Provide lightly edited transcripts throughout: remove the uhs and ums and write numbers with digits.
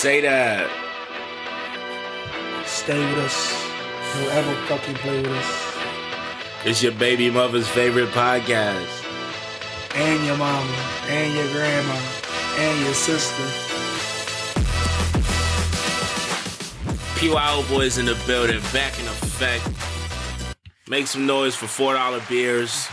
Say that. Stay with us. Don't ever fucking play with us. It's your baby mother's favorite podcast. And your mama. And your grandma. And your sister. PYO Boys in the building. Back in effect. Make some noise for $4 beers.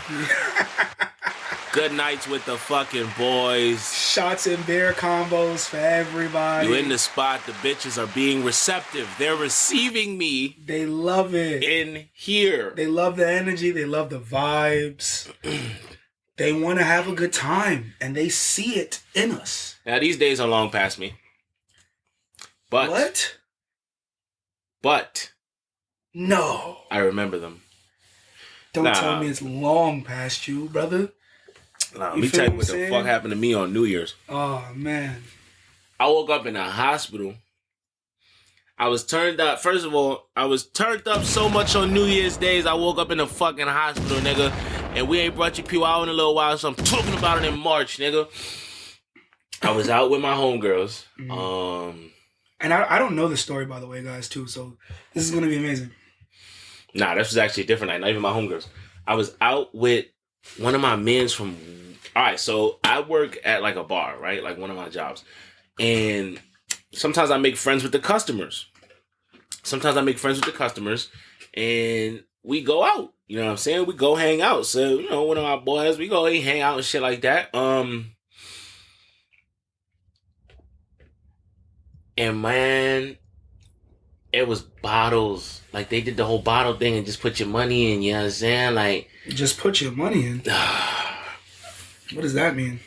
Good nights with the fucking boys. Shots and beer combos for everybody. You in the spot. The bitches are being receptive. They're receiving me. They love it. In here. They love the energy. They love the vibes. They want to have a good time. And they see it in us. Now, these days are long past me. But. What? But. No. I remember them. Don't tell me it's long past you, brother. Nah, let me tell you what the fuck happened to me on New Year's. Oh, man. I woke up in a hospital. I was turned up. First of all, I was turned up so much on New Year's days, I woke up in a fucking hospital, nigga. And we ain't brought you people out in a little while, so I'm talking about it in March, nigga. I was out with my homegirls. And I don't know the story, by the way, guys, too. So this is going to be amazing. Nah, this was actually a different night. Not even my homegirls. I was out with one of my mans from... All right, so I work at like a bar, right? Like one of my jobs. And sometimes I make friends with the customers. And we go out. You know what I'm saying? We go hang out. So, you know, one of my boys, we go hang out and shit like that. And man, it was bottles. Like they did the whole bottle thing and just put your money in, you know what I'm saying? Like... Just put your money in? What does that mean?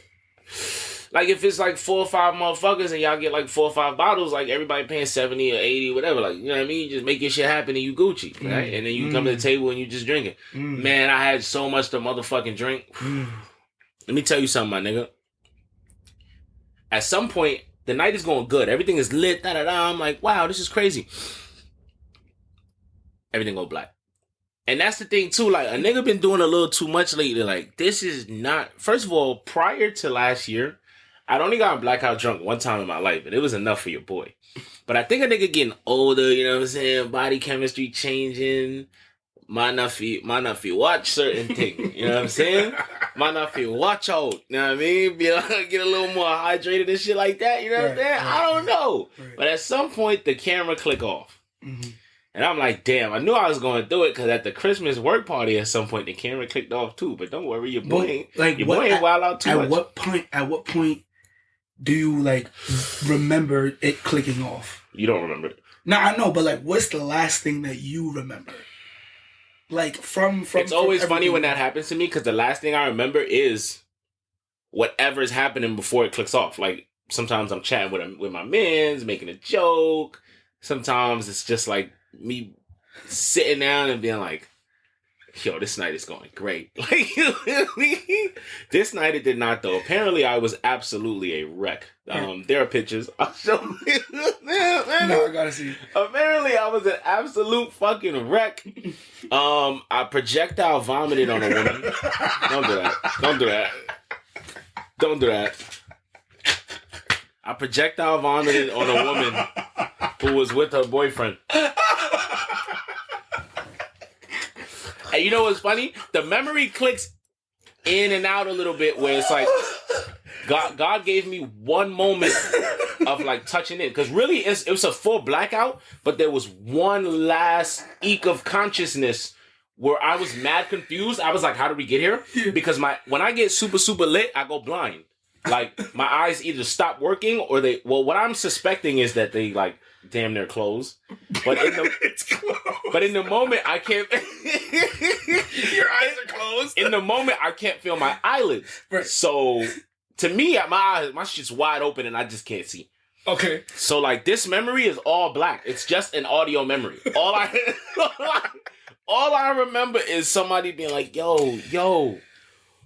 Like, if it's like 4 or 5 motherfuckers and y'all get like 4 or 5 bottles, like everybody paying 70 or 80, whatever, like, you know what I mean? You just make your shit happen and you Gucci, right? And then you come to the table and you just drink it. Man, I had so much to motherfucking drink. Let me tell you something, my nigga. At some point, the night is going good. Everything is lit, da-da-da. I'm like, wow, this is crazy. Everything go black. And that's the thing, too. Like, a nigga been doing a little too much lately. Like, this is not... First of all, prior to last year, I'd only got blackout drunk one time in my life, and it was enough for your boy. But I think a nigga getting older, you know what I'm saying? Body chemistry changing. Might not feel watch certain things. You know what I'm saying? Might not feel watch out. You know what I mean? Get a little more hydrated and shit like that. You know what I'm saying? I don't know. But at some point, the camera click off. And I'm like, damn, I knew I was going to do it because at the Christmas work party at some point, the camera clicked off too. But don't worry, your boy ain't wild out too much. At what point do you, like, remember it clicking off? You don't remember it. No, I know, but, like, what's the last thing that you remember? Like, from It's always funny when that happens to me because the last thing I remember is whatever's happening before it clicks off. Like, sometimes I'm chatting with my mans, making a joke. Sometimes it's just, like, me sitting down and being like, yo, this night is going great. Like, this night it did not, though. Apparently, I was absolutely a wreck. There are pictures. I'll show you. No, I gotta see. Apparently, I was an absolute fucking wreck. I projectile vomited on a woman. Don't do that. I projectile vomited on a woman who was with her boyfriend. And you know what's funny? The memory clicks in and out a little bit where it's like, God gave me one moment of like touching it. Because really, it was a full blackout, but there was one last eke of consciousness where I was mad confused. I was like, how did we get here? Because when I get super, super lit, I go blind. Like, my eyes either stop working or what I'm suspecting is that they like damn near close. But in the moment, I can't... Your eyes are closed? In the moment, I can't feel my eyelids. Right. So, to me, my shit's wide open and I just can't see. Okay. So, like, this memory is all black. It's just an audio memory. All I remember is somebody being like, yo,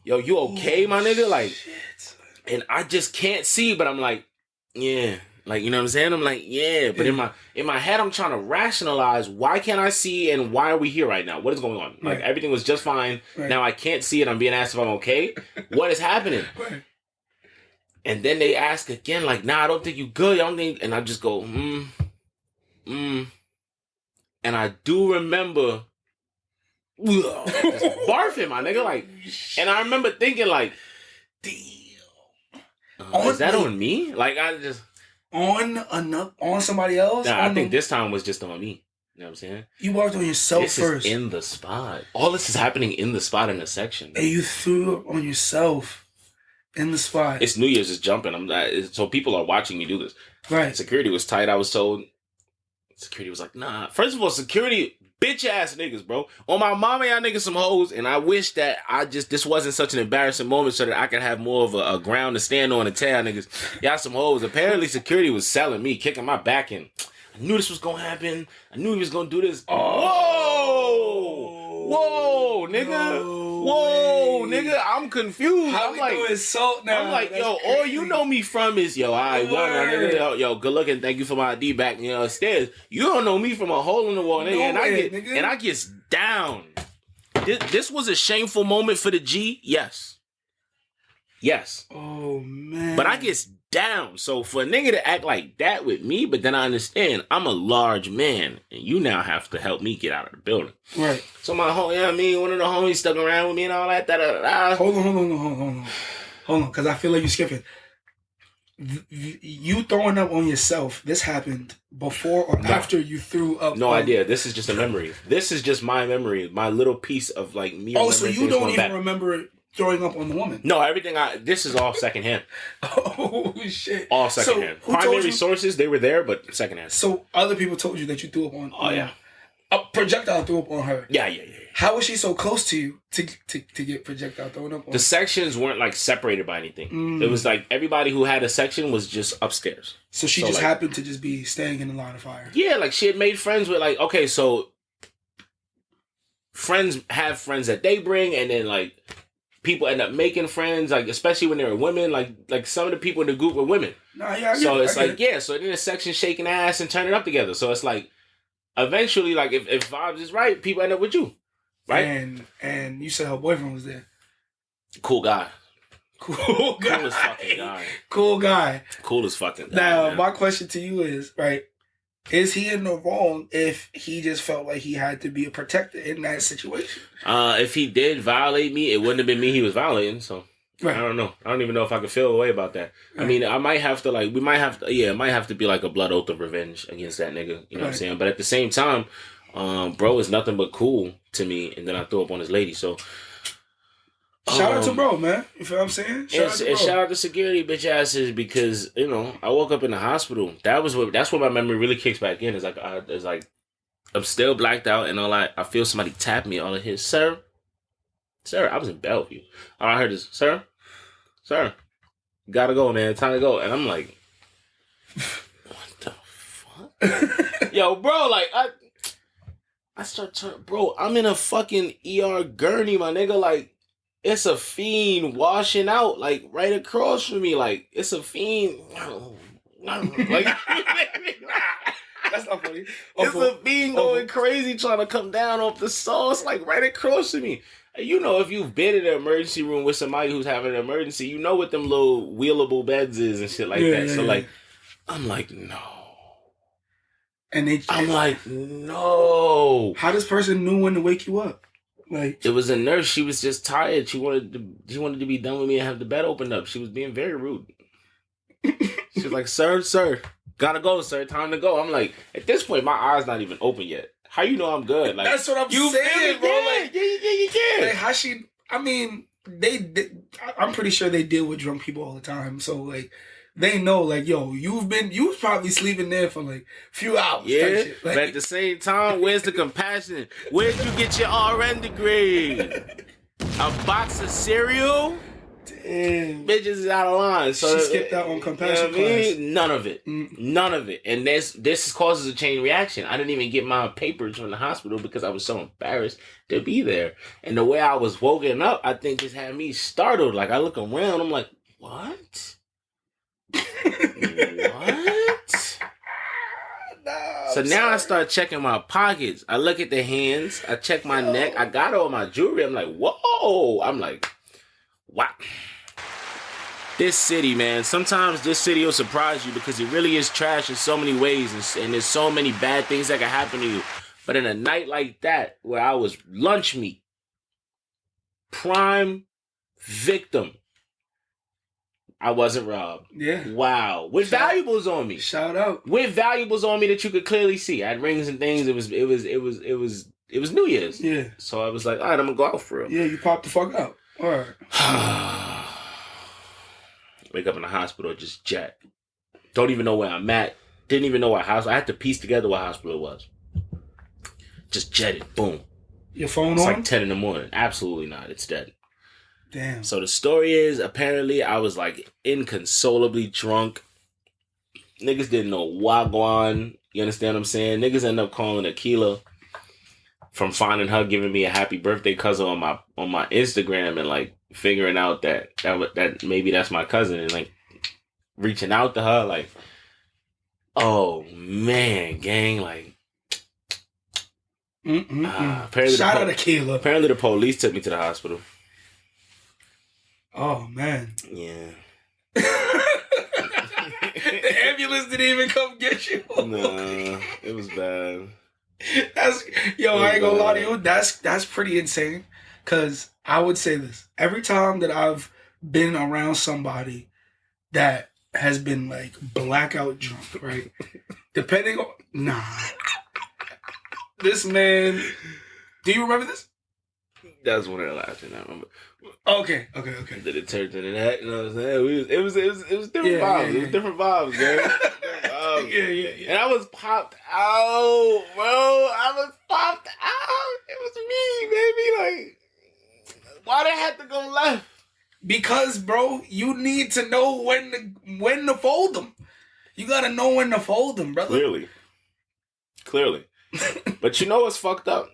you okay, my nigga? Like, shit. And I just can't see, but I'm like, yeah. Like, you know what I'm saying? I'm like, yeah. But in my head, I'm trying to rationalize, why can't I see and why are we here right now? What is going on? Like, everything was just fine. Right. Now I can't see it. I'm being asked if I'm okay. What is happening? Right. And then they ask again, like, nah, I don't think you good. I don't think, and I just go, And I do remember just barfing, my nigga. Like, and I remember thinking, like, damn. Is that on me? Like, I just on somebody else? Nah, I think this time was just on me. You know what I'm saying? You barfed on yourself this first. Is in the spot. All this is happening in the spot in the section. And you threw up on yourself in the spot. It's New Year's is jumping. So people are watching me do this. Right. Security was tight. I was told. Security was like, nah. First of all, security, bitch ass niggas, bro. On my mama, y'all niggas some hoes. And I wish that this wasn't such an embarrassing moment so that I could have more of a ground to stand on and tell y'all niggas, y'all some hoes. Apparently, security was selling me, kicking my back in. I knew this was going to happen. I knew he was going to do this. Whoa, nigga. No Whoa, way. nigga. I'm confused. How I'm we like, doing salt now? I'm like, That's yo, crazy. all you know me from is, yo, all right, well, nigga, yo, good looking. Thank you for my ID back, you know, upstairs. You don't know me from a hole in the wall, nigga. No way, nigga. And I get down. This was a shameful moment for the G. Yes. Oh, man. But I get down. So for a nigga to act like that with me, but then I understand I'm a large man and you now have to help me get out of the building. Right. So my homie, you know what I mean, one of the homies stuck around with me and all that. Hold on. Because I feel like you're skipping. You throwing up on yourself, this happened before or after you threw up? No idea. This is just a memory. This is just my memory. My little piece of like me. Oh, so you don't even remember throwing up on the woman? No, everything this is all secondhand. Oh, shit. All secondhand. So, primary sources, they were there, but secondhand. So other people told you that you threw up on yeah. A projectile threw up on her. Yeah. How was she so close to you to get projectile thrown up on? The sections weren't like separated by anything. It was like everybody who had a section was just upstairs. So she just happened to just be staying in the line of fire. Yeah, like she had made friends with like, okay, so friends have friends that they bring, and then like people end up making friends, like especially when they're women, like some of the people in the group were women. Nah, yeah, so it's like, yeah, so then the section shaking ass and turning up together. So it's like eventually, like if vibes is right, people end up with you. Right? And you said her boyfriend was there. Cool guy. Cool guy. Cool as fucking guy. Cool guy. Cool as fucking guy. Now, man. my question to you is, right, is he in the wrong if he just felt like he had to be a protector in that situation? If he did violate me, it wouldn't have been me he was violating, so right. I don't know. I don't even know if I could feel a way about that. Right. I mean, I might have to it might have to be like a blood oath of revenge against that nigga. You know what I'm saying? But at the same time, bro is nothing but cool to me, and then I throw up on his lady. So shout out to bro, man. You feel what I'm saying? Shout out to security bitch asses, because you know I woke up in the hospital. That's where my memory really kicks back in. It's like I'm still blacked out, and all I feel somebody tap me. All I hear, sir, I was in Bellevue. All I heard is, sir, gotta go, man. Time to go. And I'm like, what the fuck, yo, bro? Like I start turning, bro, I'm in a fucking ER gurney, my nigga. Like, it's a fiend washing out, like, right across from me. Like, it's a fiend. Like, that's not funny. It's a fiend going crazy trying to come down off the sauce, like, right across from me. And you know, if you've been in an emergency room with somebody who's having an emergency, you know what them little wheelable beds is and shit like that. So, like, I'm like, no. I'm like, no. How this person knew when to wake you up? Like, it was a nurse. She was just tired. She wanted to be done with me and have the bed opened up. She was being very rude. She was like, sir, gotta go, sir. Time to go. I'm like, at this point, my eyes not even open yet. How you know I'm good? Like, that's what I'm saying, bro. Like, yeah. Like, how she? I mean, I'm pretty sure they deal with drunk people all the time. So like, they know, like, yo, you was probably sleeping there for like a few hours. Yeah, type shit. Like, but at the same time, where's the compassion? Where'd you get your RN degree? A box of cereal? Damn. Bitches is out of line. So she skipped out on compassion class. I mean? None of it. None of it. And this causes a chain reaction. I didn't even get my papers from the hospital because I was so embarrassed to be there. And the way I was woken up, I think just had me startled. Like, I look around, I'm like, what? What? No, so now I start checking my pockets. I look at the hands. I check my neck. I got all my jewelry. I'm like, whoa. I'm like, what? This city, man. Sometimes this city will surprise you because it really is trash in so many ways, and there's so many bad things that can happen to you. But in a night like that, where I was lunch meat, prime victim, I wasn't robbed. Yeah. Wow. With valuables on me. Shout out. With valuables on me that you could clearly see. I had rings and things. It was New Year's. Yeah. So I was like, all right, I'm gonna go out for it. Yeah, you popped the fuck out. All right. Wake up in the hospital, just jet. Don't even know where I'm at. Didn't even know what hospital. I had to piece together what hospital it was. Just jetted. Boom. Your phone it's on? It's like 10 in the morning. Absolutely not. It's dead. Damn. So the story is, apparently, I was like inconsolably drunk. Niggas didn't know what going. You understand what I'm saying? Niggas end up calling Akila from finding her giving me a happy birthday cousin on my Instagram and like figuring out that maybe that's my cousin and like reaching out to her like, oh man, gang, like. Shout out Akila. Apparently the police took me to the hospital. Oh man. Yeah. The ambulance didn't even come get you. Nah, it was bad. I ain't gonna lie to you. That's pretty insane. Cause I would say this every time that I've been around somebody that has been like blackout drunk, right? Depending on this man. Do you remember this? That's one of the last things I remember. Okay. Did it turn into that? You know what I'm saying? It was different vibes. It was different vibes, man. Yeah. And I was popped out, bro. I was popped out. It was me, baby. Like, why they had to go left? Because, bro, you need to know when to fold them. You gotta know when to fold them, brother. Clearly. But you know what's fucked up?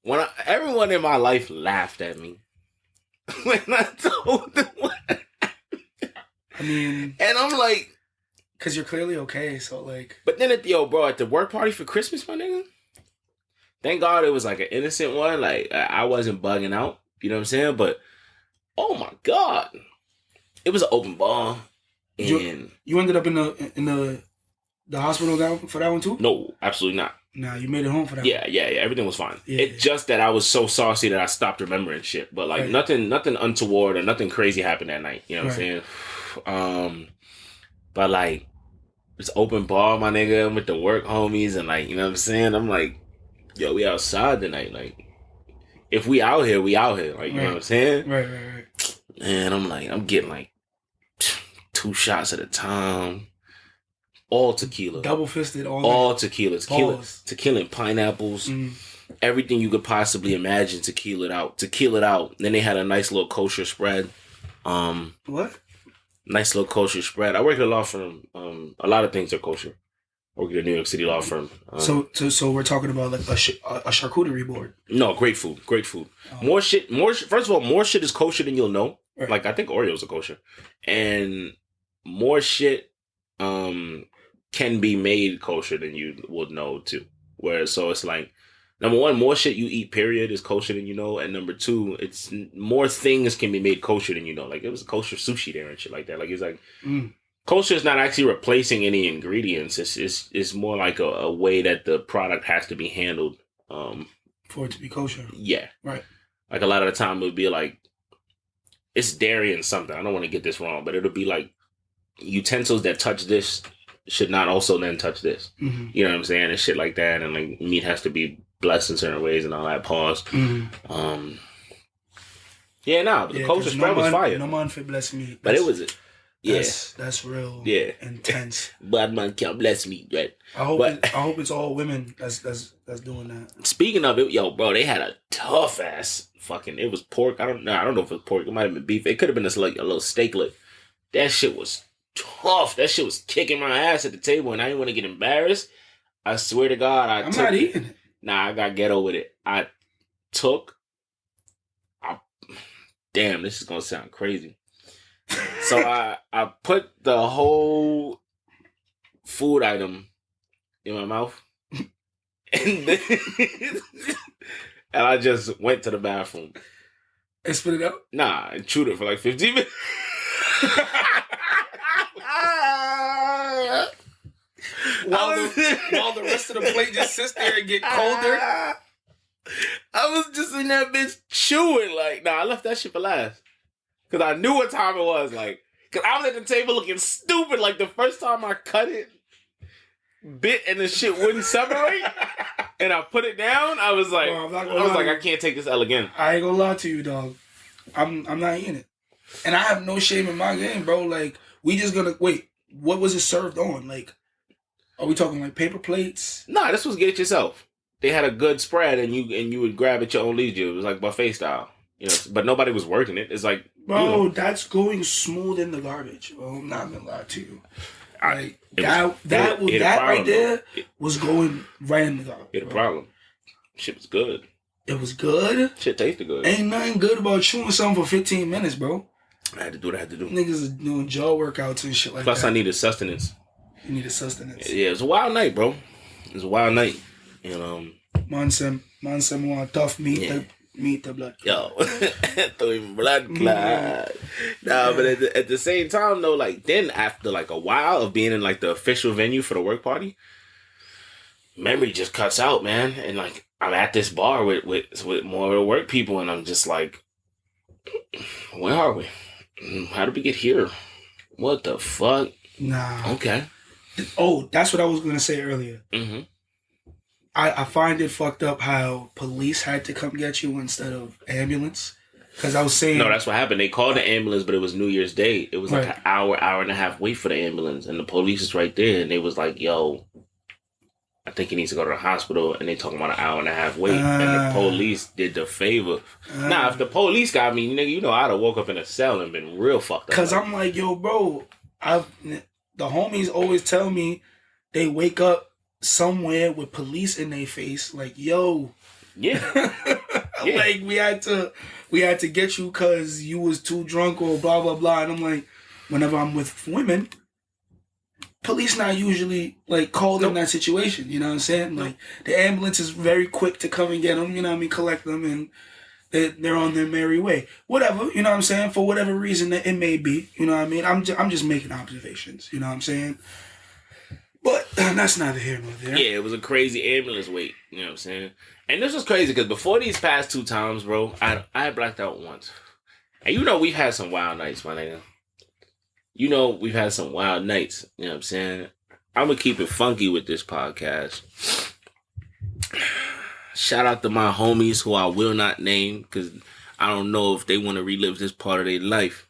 When everyone in my life laughed at me when I told them what happened. I mean, and I'm like, because you're clearly okay, so like. But then at the work party for Christmas, my nigga. Thank God it was like an innocent one. Like I wasn't bugging out. You know what I'm saying? But oh my God, it was an open bar. And you ended up in the hospital for that one too? No, absolutely not. Nah, you made it home for that. Yeah. Everything was fine. It's just that I was so saucy that I stopped remembering shit. But like nothing untoward or nothing crazy happened that night. You know what I'm saying? But like it's open bar, my nigga, with the work homies, and like you know what I'm saying. I'm like, yo, we outside tonight. Like, if we out here, we out here. Like, you know what I'm saying? Right. And I'm like, I'm getting like 2 shots at a time. All tequila. Double fisted. All tequila. Tequila and pineapples. Everything you could possibly imagine. Tequila it out. Then they had a nice little kosher spread. What? Nice little kosher spread. I work at a law firm. A lot of things are kosher. I work at a New York City law firm. So we're talking about like a charcuterie board. No, great food. More shit. First of all, more shit is kosher than you'll know. Right. Like I think Oreos are kosher, and more shit can be made kosher than you would know too. Whereas so it's like number one, more shit you eat period is kosher than you know, and number two, it's more things can be made kosher than you know. Like it was kosher sushi there and shit like that. Like it's like. Kosher is not actually replacing any ingredients. It's more like a way that the product has to be handled. For it to be kosher. Yeah. Right. Like a lot of the time it would be like, it's dairy and something. I don't want to get this wrong, but it'll be like utensils that touch this should not also then touch this. Mm-hmm. You know what I'm saying? And shit like that. And like meat has to be blessed in certain ways and all that. Pause. Mm-hmm. But the kosher spread was fire. No man for bless meat. But it was it. Yeah, that's real. Yeah, intense. Bad man can't bless me, right? I hope it's all women that's doing that. Speaking of it, yo, bro, they had a tough ass fucking. It was pork. I don't know if it was pork. It might have been beef. It could have been a little steaklet. That shit was tough. That shit was kicking my ass at the table, and I didn't want to get embarrassed. I swear to God, I'm not eating it. Nah, I got ghetto with it. Damn, this is gonna sound crazy. So I put the whole food item in my mouth, and then and I just went to the bathroom. And spit it out? Nah, and chewed it for like 15 minutes. while the rest of the plate just sits there and get colder. I was just in that bitch chewing. Like, nah, I left that shit for last. Because I knew what time it was. Like, because I was at the table looking stupid. Like, the first time I cut it, bit and the shit wouldn't separate. And I put it down. I was like, I can't take this L again. I ain't gonna lie to you, dog. I'm not eating it. And I have no shame in my game, bro. Like, we just gonna, wait, what was it served on? Like, are we talking like paper plates? Nah, this was get it yourself. They had a good spread, and you would grab at your own leisure. It was like buffet style, But nobody was working it. It's like, bro, that's going smooth in the garbage. Bro, I'm not gonna lie to you. Like that right there was going right in the garbage. It a problem. Shit was good. It was good. Shit tasted good. Ain't nothing good about chewing something for 15 minutes, bro. I had to do what I had to do. Niggas is doing jaw workouts and shit like Plus, that. I needed sustenance. You needed sustenance. Yeah, it was a wild night, bro. It was a wild night. Man want tough meat the blood. Yo, throw him blood clot. Nah, but at the same time though, like then after like a while of being in like the official venue for the work party, memory just cuts out, man. And like I'm at this bar with more of the work people, and I'm just like, where are we? How did we get here? What the fuck? Nah. Okay. Oh, that's what I was gonna say earlier. Mm-hmm. I find it fucked up how police had to come get you instead of ambulance. Because I was saying... No, that's what happened. They called the ambulance, but it was New Year's Day. It was like an hour and a half wait for the ambulance. And the police is right there. And they was like, yo, I think he needs to go to the hospital. And they talking about an hour and a half wait. And the police did the favor. Nah, if the police got me, nigga, I'd have woke up in a cell and been real fucked up. Because I'm like, yo, bro, the homies always tell me they wake up somewhere with police in their face, like, yo, yeah. Like we had to get you because you was too drunk or blah blah blah. And I'm like, whenever I'm with women, police not usually like called in that situation. You know what I'm saying? Like the ambulance is very quick to come and get them. You know what I mean? Collect them, and they're on their merry way. Whatever. You know what I'm saying? For whatever reason that it may be. You know what I mean? I'm just making observations. You know what I'm saying? But that's neither here nor there. Yeah, it was a crazy ambulance wait. You know what I'm saying? And this was crazy because before these past 2 times, bro, I blacked out once. And we've had some wild nights, my nigga. We've had some wild nights. You know what I'm saying? I'm going to keep it funky with this podcast. Shout out to my homies who I will not name because I don't know if they want to relive this part of their life.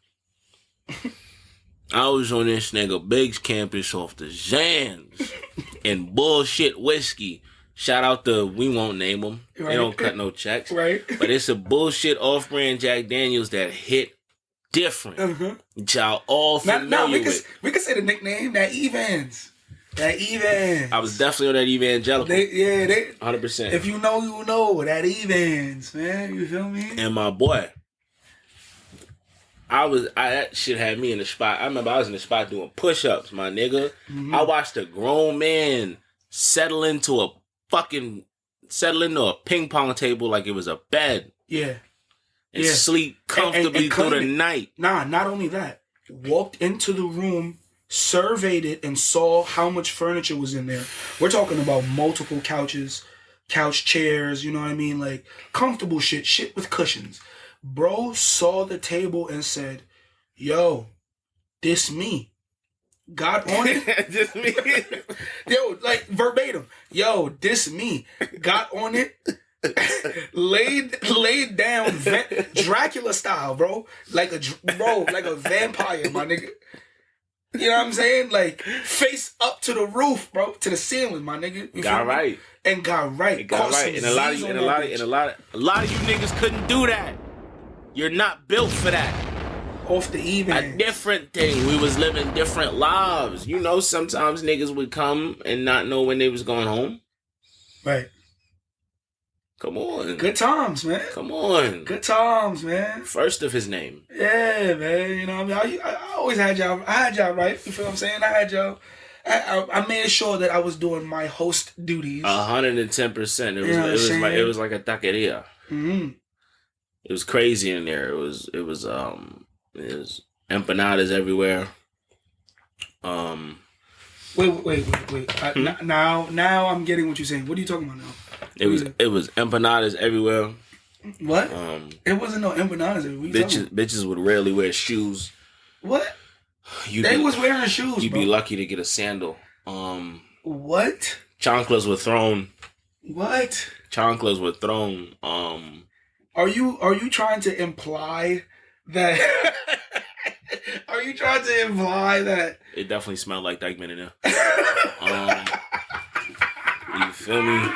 I was on this nigga Biggs campus off the Zans and bullshit whiskey. Shout out to, we won't name them. Right. They don't cut no checks. Right. But it's a bullshit off-brand Jack Daniels that hit different. Uh-huh. Y'all all familiar with. We could say the nickname, that Evans. That Evans. I was definitely on that evangelical. 100%. If you know, you know. That Evans, man. You feel me? And my boy. That shit had me in the spot. I remember I was in the spot doing push-ups, my nigga. Mm-hmm. I watched a grown man settle into a ping pong table like it was a bed. Yeah. And sleep comfortably through the night. Nah, not only that. Walked into the room, surveyed it, and saw how much furniture was in there. We're talking about multiple couches, couch chairs, you know what I mean? Like, comfortable shit with cushions. Bro saw the table and said, yo, this me. Got on it. This me. Yo, like verbatim. Yo, this me. Got on it. laid down Dracula style, bro. Like a vampire, my nigga. You know what I'm saying? Like face up to the roof, bro, to the ceiling, my nigga. You got right. And got right. Got right. And a lot of you niggas couldn't do that. You're not built for that. Off the even. A different thing. We was living different lives. Sometimes niggas would come and not know when they was going home. Right. Come on. Good times, man. Come on. Good times, man. First of his name. Yeah, man. You know what I mean? I always had y'all. I had y'all right. You feel what I'm saying? I had y'all. I made sure that I was doing my host duties. 110%. It was like a taqueria. Mm-hmm. It was crazy in there. It was empanadas everywhere. Wait. Now I'm getting what you're saying. What are you talking about now? It was empanadas everywhere. What? It wasn't no empanadas. Bitches would rarely wear shoes. What? They was wearing shoes. You'd be lucky to get a sandal. What? Chanclas were thrown. What? Chanclas were thrown. Are you trying to imply that? Are you trying to imply that it definitely smelled like Dykeman in there? You feel me?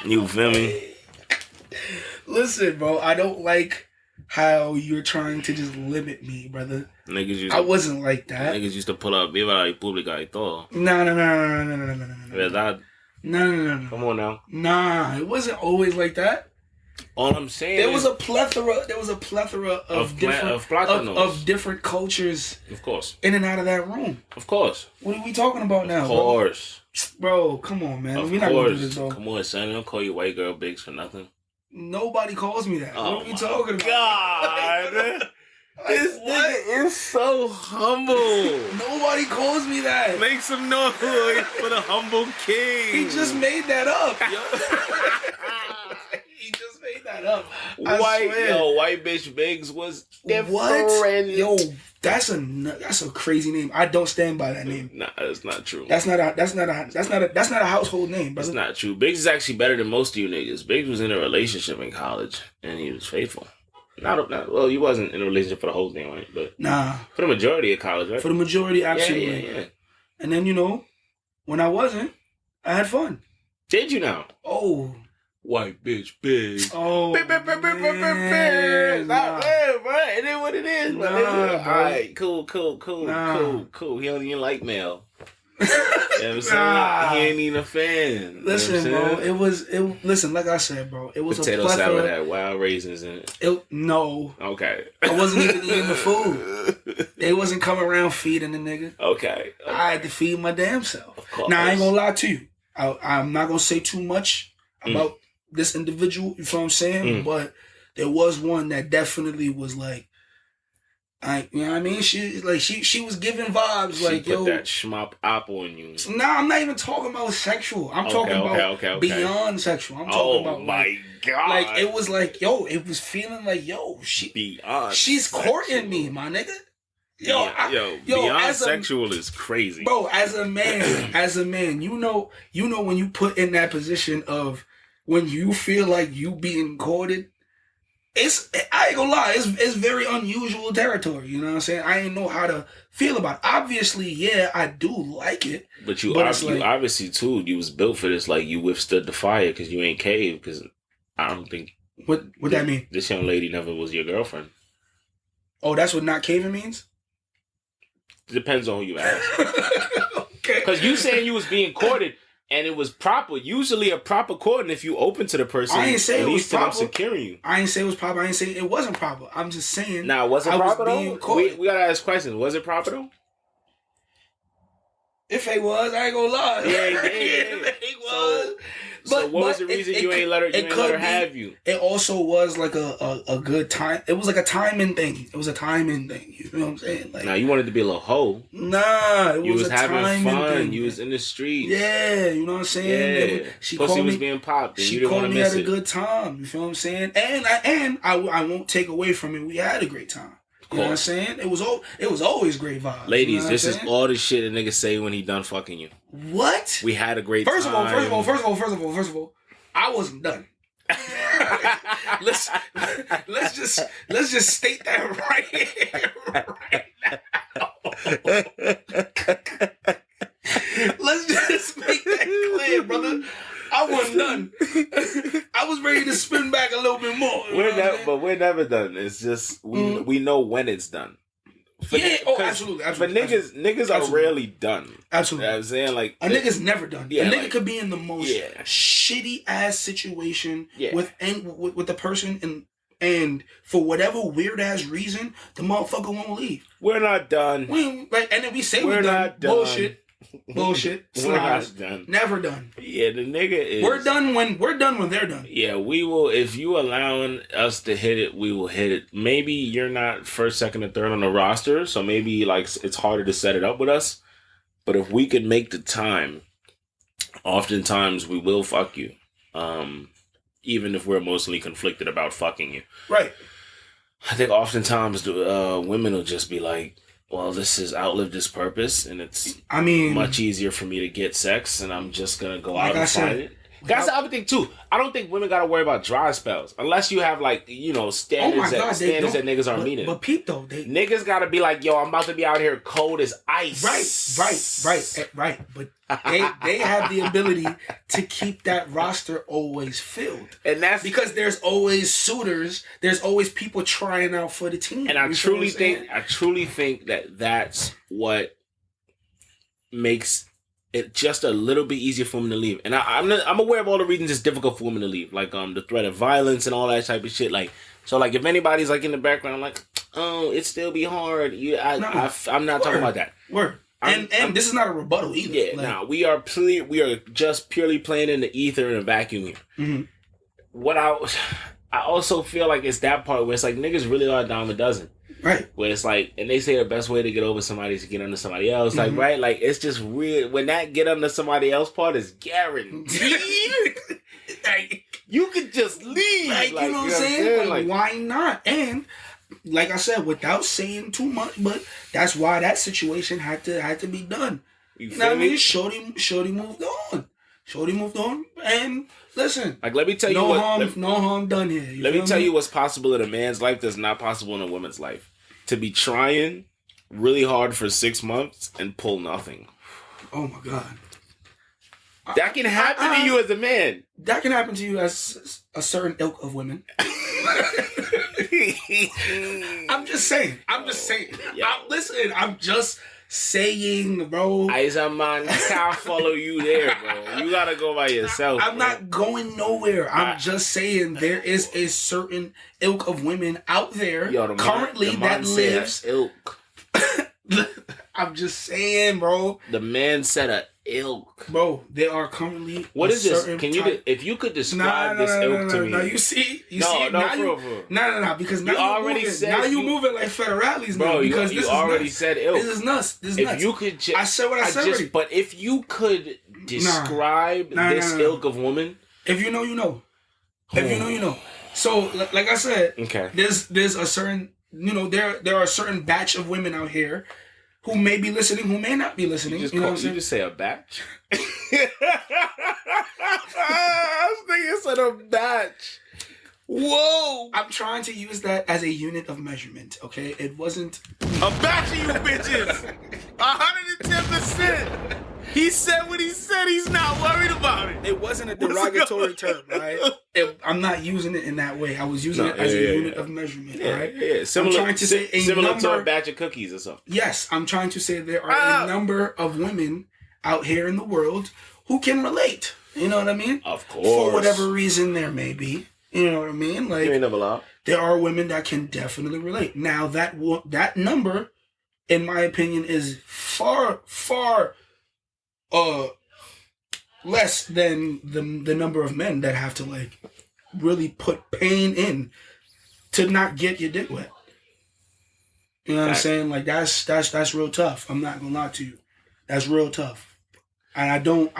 You feel me? Listen, bro, I don't like how you're trying to just limit me, brother. I wasn't like that. Niggas used to pull up Viva la República y todo. No. ¿Verdad? No. Come on now. Nah, it wasn't always like that. All I'm saying there was a plethora of different cultures. Of course. In and out of that room. Of course. What are we talking about now? Of course. Bro, come on, man. We're not gonna do this, bro. Come on, son. Don't call you white girl Biggs for nothing. Nobody calls me that. Oh, what are we talking about? God. This nigga is so humble. Nobody calls me that. Make some noise for the humble king. He just made that up. He just made that up. White bitch Biggs was different. What? Yo, that's a crazy name. I don't stand by that name. Nah, that's not true. That's not a household name, brother. That's not true. Biggs is actually better than most of you niggas. Biggs was in a relationship in college and he was faithful. Well, he wasn't in a relationship for the whole thing, right? But for the majority of college, right? For the majority, absolutely. Yeah. And then when I wasn't, I had fun. Did you now? Oh. White bitch Biggs. Oh. Man. Not bad, bro. It is what it is, bro. All right, cool. He don't even like Mel. You know what I'm saying? He ain't even a fan. Listen, bro. Listen, like I said, bro. It was potato a plethora. salad had wild raisins in it. No. Okay. I wasn't even eating the food. They wasn't coming around feeding the nigga. Okay. I had to feed my damn self. Now, I ain't gonna lie to you. I'm not gonna say too much about this individual, you feel what I'm saying? But there was one that definitely was like, you know what I mean? She was giving vibes like, yo. Put that schmop apple in you. Nah, I'm not even talking about sexual. I'm talking about beyond sexual. I'm talking about my God. Like, it was like, yo, it was feeling like, yo, she's courting me, my nigga. Beyond sexual is crazy. Bro, as a man, you know when you put in that position of when you feel like you being courted, I ain't gonna lie, it's very unusual territory, you know what I'm saying? I ain't know how to feel about it. Obviously, yeah, I do like it. But you obviously too, you was built for this, like you withstood the fire because you ain't caved, because I don't think What that mean? This young lady never was your girlfriend. Oh, that's what not caving means? Depends on who you ask. Okay. Because you saying you was being courted and it was proper. Usually a proper courting, if you open to the person, I ain't say it was proper. Securing you. I ain't say it was proper. I ain't say it wasn't proper. I'm just saying. Now, was it proper though? We gotta ask questions. Was it proper though? If it was, I ain't gonna lie. Yeah. It was. So what was the reason you ain't let her have you? It also was like a good time. It was like a timing thing. It was a timing thing. You know what I'm saying? Like, now you wanted to be a little hoe. Nah, it was a having timing fun. thing. You was in the streets. Yeah, you know what I'm saying? Yeah. She was being popped. And she you didn't called me miss at a good time. You feel what I'm saying? And I won't take away from it. We had a great time. You know what I'm saying? It was always great vibes. Ladies, you know this is all the shit a nigga say when he done fucking you. What? We had a great time. First of all, I wasn't done. let's just state that right here, right now. Let's just make that clear, brother. I wasn't done. I was ready to spin back a little bit more. But we're never done. It's just we know when it's done. Absolutely. For niggas are rarely done. Absolutely. You know what I'm saying? Like, a nigga's never done. Yeah, a nigga could be in the most shitty ass situation with the person and for whatever weird ass reason, the motherfucker won't leave. We're not done. And then we say we're not done. Bullshit. Bullshit. We're not Slides. done. Never done. Yeah, the nigga is. We're done when they're done. Yeah, we will. If you allowing us to hit it, we will hit it. Maybe you're not first, second, or third on the roster, so maybe like it's harder to set it up with us. But if we could make the time, oftentimes we will fuck you. Even if we're emotionally conflicted about fucking you. Right. I think oftentimes the women will just be like, well, this has outlived its purpose, and it's much easier for me to get sex, and I'm just going to go out and find it. That's the other thing, too. I don't think women got to worry about dry spells. Unless you have, like, standards that niggas aren't meeting. But Pete, though. Niggas got to be like, yo, I'm about to be out here cold as ice. Right. But they have the ability to keep that roster always filled. And that's because there's always suitors. There's always people trying out for the team. And I truly think that that's what makes it just a little bit easier for women to leave. And I'm aware of all the reasons it's difficult for women to leave, like the threat of violence and all that type of shit. Like, so like if anybody's like in the background, like, oh, it still be hard. I'm not talking about that. Word. And this is not a rebuttal either. Yeah, we are just purely playing in the ether in a vacuum here. Mm-hmm. What I also feel like it's that part where it's like niggas really are a dime a dozen. Right. Where it's like, and they say the best way to get over somebody is to get under somebody else. Like, right? Like, it's just weird. When that get under somebody else part is guaranteed. Like, you could just leave. Like, you know what I'm saying? Like, why not? And, like I said, without saying too much, but that's why that situation had to be done. You know what I mean? Shorty moved on. Shorty moved on. And, listen. Like, let me tell you no harm done here. Let me tell you what's possible in a man's life that's not possible in a woman's life. To be trying really hard for 6 months and pull nothing. Oh my God. That can happen to you as a man. That can happen to you as a certain ilk of women. I'm just saying. Yeah. Listen, I'm just saying, bro. As a man, I can't follow you there, bro. You gotta go by yourself. I'm not going nowhere. I'm just saying there is a certain ilk of women out there currently that lives. Ilk. I'm just saying, bro. The man said a ilk. Bro, there are currently what is this? Can you if you could describe this ilk to me? No, you see? No, No, because now you moving like federales, bro. Because you already said ilk. This is nuts. If you could I said what I said already. But if you could describe this ilk of woman. If you know, you know. If you know, you know. So, like I said, okay. There's a certain, there are a certain batch of women out here who may be listening, who may not be listening. You just say a batch? I was thinking you said a batch. Whoa! I'm trying to use that as a unit of measurement, okay? It wasn't... A batch of you bitches! 110%! He said what he said. He's not worried about it. It wasn't a derogatory term, right? I'm not using it in that way. I was using it as a unit of measurement, right? Yeah, similar, I'm trying to say similar to a batch of cookies or something. Yes, I'm trying to say there are a number of women out here in the world who can relate. You know what I mean? Of course. For whatever reason there may be. You know what I mean? Like, you ain't never lied. There are women that can definitely relate. Now, that number, in my opinion, is far, far less than the number of men that have to, like, really put pain in to not get your dick wet. You know what I'm saying? Like, that's real tough. I'm not gonna lie to you. That's real tough. And I don't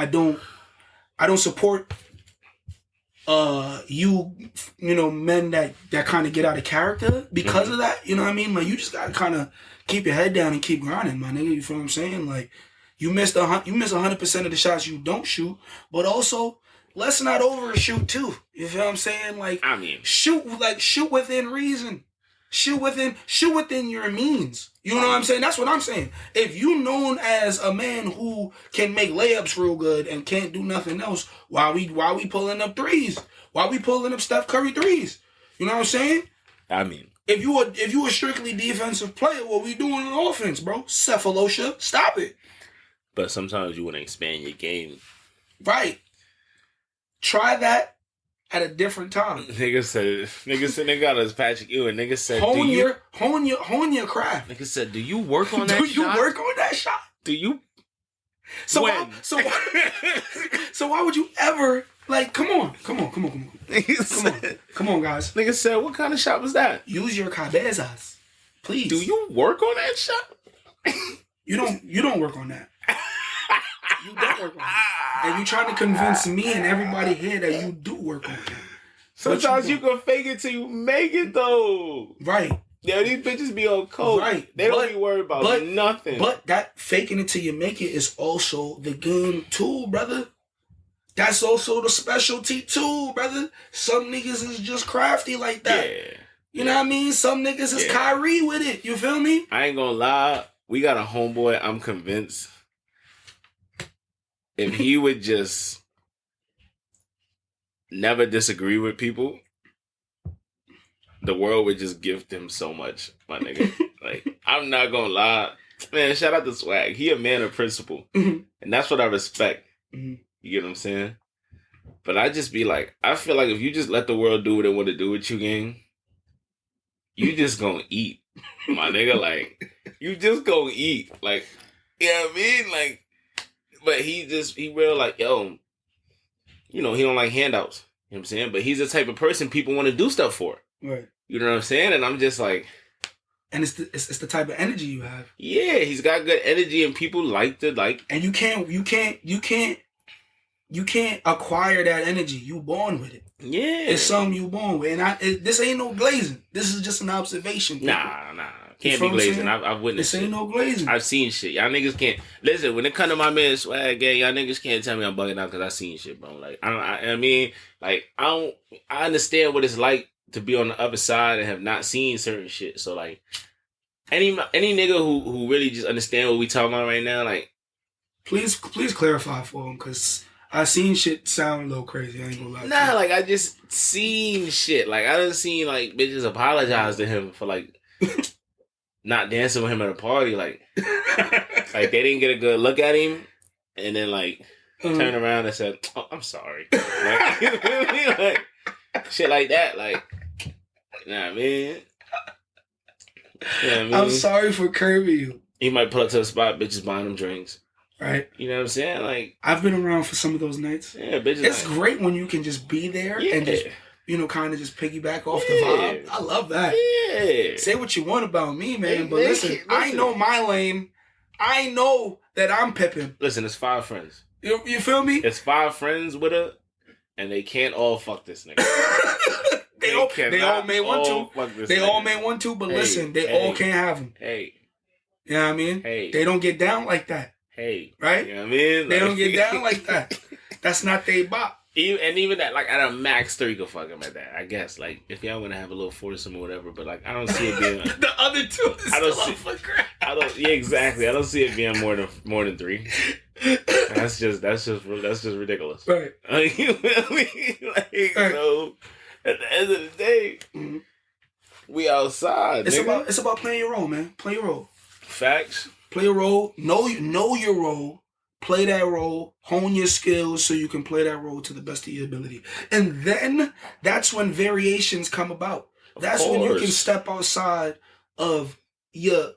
support men that kind of get out of character because of that. You know what I mean? Like, you just gotta kind of keep your head down and keep grinding, my nigga. You feel what I'm saying? Like, you miss 100% of the shots you don't shoot, but also let's not overshoot too. You feel what I'm saying? Like, I mean, shoot within reason. Shoot within your means. You know what I'm saying? That's what I'm saying. If you known as a man who can make layups real good and can't do nothing else, why we pulling up threes? Why we pulling up Steph Curry threes? You know what I'm saying? I mean, if you a strictly defensive player, what we doing on offense, bro? Cephalosha, stop it. But sometimes you want to expand your game. Right. Try that at a different time. Nigga said they got us Patrick Ewing. Nigga said hone your craft. Nigga said, do you work on that shot? Do you work on that shot? Do you So When? so why would you ever like? Come on, come on, guys. Nigga said, what kind of shot was that? Use your cabezas, please. Do you work on that shot? You don't work on that. You don't work on that. And you trying to convince me and everybody here that you do work on that. Sometimes you can fake it till you make it, though. Right. Yeah, these bitches be on coke. Right. They don't be worried about nothing. But that faking it till you make it is also the game too, brother. That's also the specialty too, brother. Some niggas is just crafty like that. Yeah. You know what I mean? Some niggas is Kyrie with it. You feel me? I ain't gonna lie. We got a homeboy, I'm convinced. If he would just never disagree with people, the world would just gift him so much, my nigga. Like, I'm not gonna lie. Man, shout out to Swag. He a man of principle. And that's what I respect. You get what I'm saying? But I just be like, I feel like if you just let the world do what it want to do with you, gang, you just gonna eat, my nigga. Like, you just gonna eat. Like, you know what I mean? Like, but he real like, yo, you know, he don't like handouts. You know what I'm saying? But he's the type of person people want to do stuff for. Right. You know what I'm saying? And I'm just like... And it's the type of energy you have. Yeah, he's got good energy and people like to like... And you can't acquire that energy. You born with it. Yeah. It's something you born with. And this ain't no glazing. This is just an observation. People. Nah. Can't be glazing. I've witnessed This ain't no glazing. I've seen shit. Y'all niggas can't... Listen, when it come to my man Swag Gang, y'all niggas can't tell me I'm bugging out because I seen shit, bro. Like, I understand what it's like to be on the other side and have not seen certain shit. So, like, any nigga who really just understand what we talking about right now, like... Please clarify for him, because I seen shit sound a little crazy. I ain't gonna lie. Nah, like, I just seen shit. Like, I done seen, like, bitches apologize to him for, like... not dancing with him at a party, like they didn't get a good look at him, and then like turn around and said, "Oh, I'm sorry," like, shit like that, like, you know what I mean? You know what I mean? I'm sorry for curbing you. He might pull up to the spot, bitches buying him drinks, right? You know what I'm saying? Like, I've been around for some of those nights. Yeah, bitches. It's like, great when you can just be there and just. You know, kind of just piggyback off the vibe. I love that. Yeah. Say what you want about me, man. But listen, I know my lane. I know that I'm pipping. Listen, it's 5 friends. You feel me? It's 5 friends with her, and they can't all fuck this nigga. they all may want to. They all may want to, but listen, they all can't have him. Hey. You know what I mean? Hey. They don't get down like that. Hey. Right? You know what I mean? They don't get down like that. That's not they bop. Even that, like, at a max 3 could fuck him at that, I guess. Like, if y'all want to have a little foursome or whatever, but, like, I don't see it being... the other 2 is still up for grabs. Yeah, exactly. I don't see it being more than 3. That's just ridiculous. Right. Like, you feel me? Like, right. So, at the end of the day, we outside, It's about playing your role, man. Play your role. Facts. Play your role. Know your role. Play that role, hone your skills so you can play that role to the best of your ability. And then that's when variations come about. That's when you can step outside of your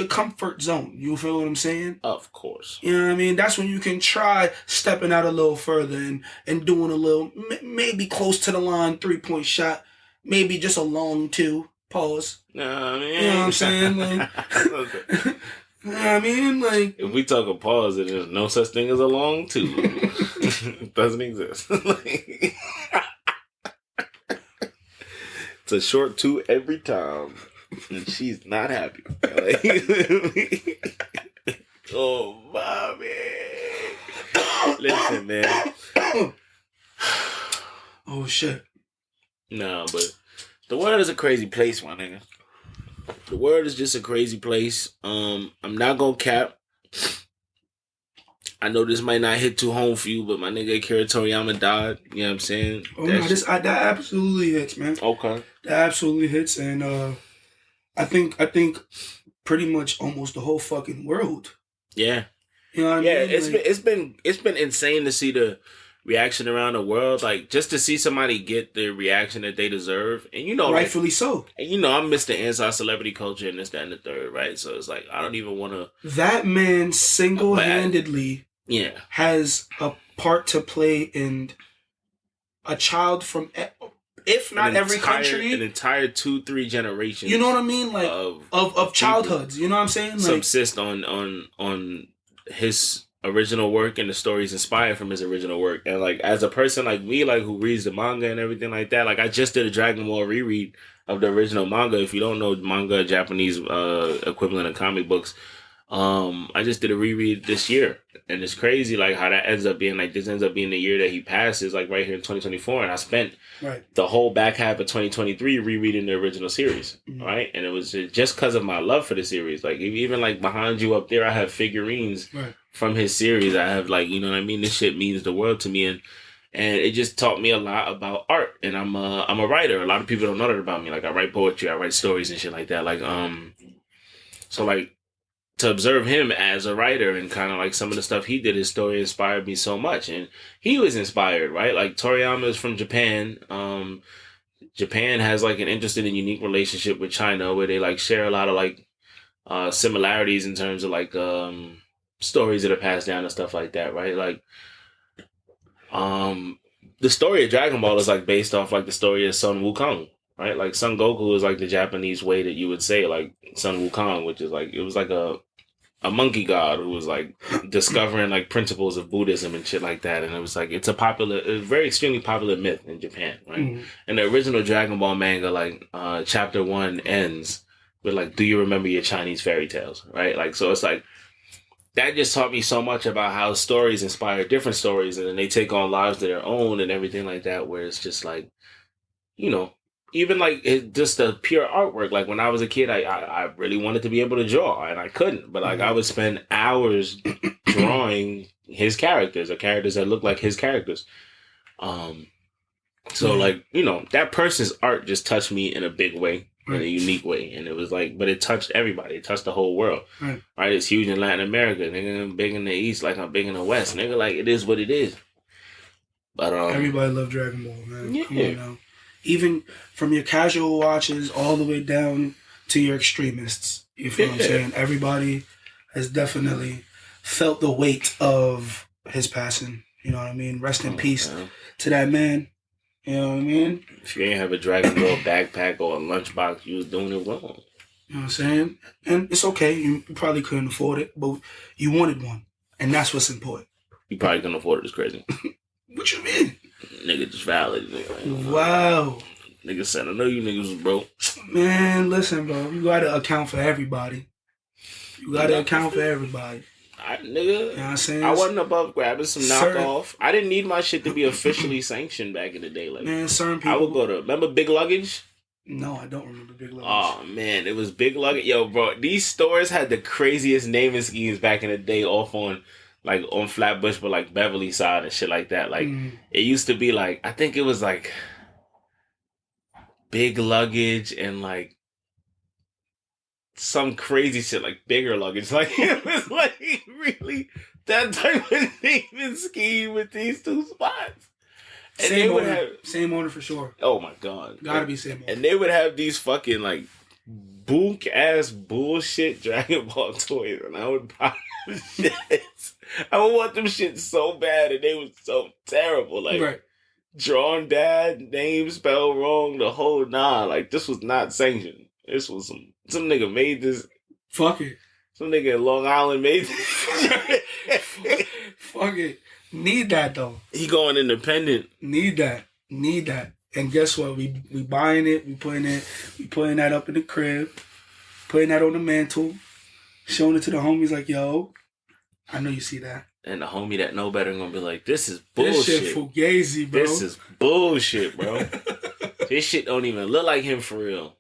comfort zone. You feel what I'm saying? Of course. You know what I mean? That's when you can try stepping out a little further and doing a little, maybe close to the line 3-point shot, maybe just a long 2. Pause. Nah, man. You know what I'm saying? Like, you know what I mean? Like, if we talk a pause, there's no such thing as a long 2. It doesn't exist. Like, it's a short 2 every time, and she's not happy. Like, oh, mommy. Listen, man. Oh, shit. No, but the world is a crazy place, my nigga. The world is just a crazy place. I'm not gonna cap. I know this might not hit too home for you, but my nigga Akira Toriyama died. You know what I'm saying? Oh, no, that absolutely hits, man. Okay. That absolutely hits, and I think pretty much almost the whole fucking world. Yeah. You know what I mean? Yeah, it's been insane to see the reaction around the world, like just to see somebody get the reaction that they deserve, and you know, rightfully so. And you know, I'm Mr. Anti-celebrity culture and this, that, and the third, right? So it's like I don't even want to. That man single-handedly, has a part to play in a child from, if not every country, an entire 2-3 generations. You know what I mean? Like of childhoods. You know what I'm saying? Like, subsist on his original work and the stories inspired from his original work. And like as a person like me, like who reads the manga and everything like that, like I just did a Dragon Ball reread of the original manga. If you don't know manga, Japanese equivalent of comic books, I just did a reread this year, and it's crazy like how that ends up being like this ends up being the year that he passes, like right here in 2024, and I spent the whole back half of 2023 rereading the original series, right? And it was just because of my love for the series. Like even like behind you up there, I have figurines from his series. I have like, you know what I mean? This shit means the world to me, and it just taught me a lot about art. And I'm a writer. A lot of people don't know that about me. Like I write poetry, I write stories and shit like that. Like so like to observe him as a writer and kind of like some of the stuff he did, his story inspired me so much. And he was inspired, right? Like Toriyama is from Japan. Japan has like an interesting and unique relationship with China where they like share a lot of like similarities in terms of like stories that are passed down and stuff like that, right? Like the story of Dragon Ball is like based off like the story of Sun Wukong, right? Like Son Goku is like the Japanese way that you would say like Sun Wukong, which is like it was like a monkey god who was like discovering like principles of Buddhism and shit like that. And it was like it's a very extremely popular myth in Japan, right? And the original Dragon Ball manga, like chapter 1 ends with like, do you remember your Chinese fairy tales, right? Like so it's like that just taught me so much about how stories inspire different stories, and then they take on lives of their own and everything like that, where it's just like, you know, even like just the pure artwork. Like when I was a kid, I really wanted to be able to draw, and I couldn't. But like I would spend hours drawing his characters, or characters that look like his characters. So like, you know, that person's art just touched me in a big way. In a unique way, and it was like, but it touched everybody. It touched the whole world, right? It's huge in Latin America, nigga. I'm big in the East, like I'm big in the West, nigga. Like it is what it is. But everybody loved Dragon Ball, man. Yeah. Come on now. Even from your casual watchers all the way down to your extremists, you feel what I'm saying? Everybody has definitely felt the weight of his passing. You know what I mean? Rest in peace to that man. You know what I mean? If you ain't have a Dragon Ball backpack or a lunchbox, you was doing it wrong. You know what I'm saying? And it's okay. You probably couldn't afford it, but you wanted one. And that's what's important. You probably couldn't afford it. It's crazy. What you mean? Nigga just valid. Nigga. Wow. Nigga said, I know you niggas was broke. Man, listen, bro. You got to account for everybody. You got to account for everybody. Nigga, you know what I'm saying? I wasn't above grabbing some knockoff. I didn't need my shit to be officially sanctioned back in the day. Like, man, certain people. I would go to, remember Big Luggage? No, I don't remember Big Luggage. Oh, man, it was Big Luggage. Yo, bro, these stores had the craziest naming schemes back in the day off on, like, on Flatbush, but like Beverly side and shit like that. Like, it used to be like, I think it was like Big Luggage and like some crazy shit like Bigger Luggage. Like it was like really that type of naming scheme with these two spots. And same owner. Same owner for sure. Oh my god. Gotta be same owner. And they would have these fucking like book ass bullshit Dragon Ball toys, and I would buy them shits. I would want them shit so bad, and they was so terrible. Like drawn dad, name spelled wrong, the whole like this was not sanctioned. This was some nigga made this. Fuck it. Some nigga in Long Island made this. Fuck it. Need that though. He going independent. Need that. And guess what? We buying it. We putting that up in the crib. Putting that on the mantle. Showing it to the homies like, yo, I know you see that. And the homie that know better gonna be like, this is bullshit. This shit fugazi, bro. This is bullshit, bro. This shit don't even look like him for real.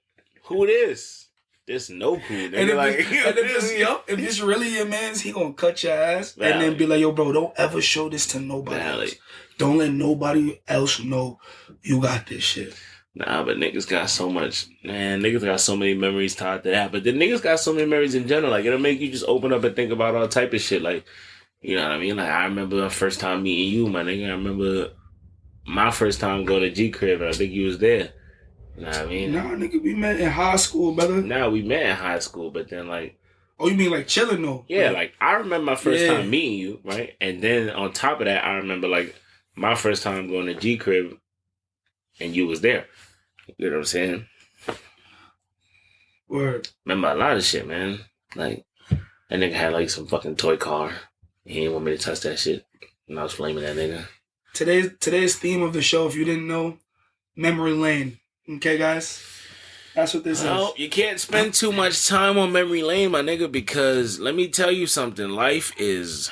Who this? This no cool. And if it's really your man's, he gonna cut your ass and then be like, yo, bro, don't ever show this to nobody else. Don't let nobody else know you got this shit. Nah, but niggas got so much, man. Niggas got so many memories tied to that. But the niggas got so many memories in general. Like, it'll make you just open up and think about all type of shit. Like, You know what I mean? Like, I remember my first time meeting you, my nigga. I remember my first time going to G Crib, and I think you was there. You know what I mean? Nah, nigga, we met in high school, brother. Now we met in high school, but then like, oh, you mean like chilling though? yeah, like I remember my first time meeting you, right? And then on top of that, I remember like my first time going to G Crib, and you was there. You know what I'm saying? Word. Remember a lot of shit, man. Like that nigga had like some fucking toy car. He didn't want me to touch that shit, and I was flaming that nigga. Today's theme of the show, if you didn't know, memory lane. Okay, guys. That's what this is. You can't spend too much time on memory lane, my nigga, because let me tell you something. Life is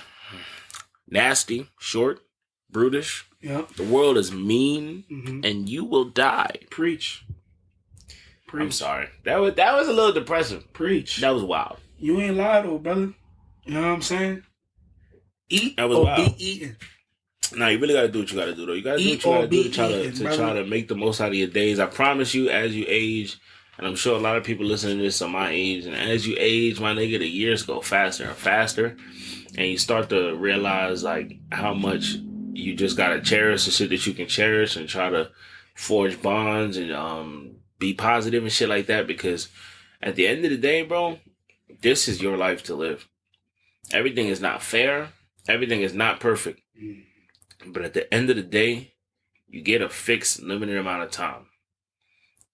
nasty, short, brutish. Yep. The world is mean, and you will die. Preach. I'm sorry. That was a little depressing. Preach. That was wild. You ain't lied though, brother. You know what I'm saying? Eat or be eaten. Nah, you really gotta do what you gotta do though. You gotta do what you gotta do to try to make the most out of your days. I promise you, as you age, and I'm sure a lot of people listening to this are my age, and as you age, my nigga, the years go faster and faster, and you start to realize like how much you just gotta cherish the shit that you can cherish and try to forge bonds and be positive and shit like that, because at the end of the day, bro, this is your life to live. Everything is not fair. Everything is not perfect. But at the end of the day, you get a fixed, limited amount of time.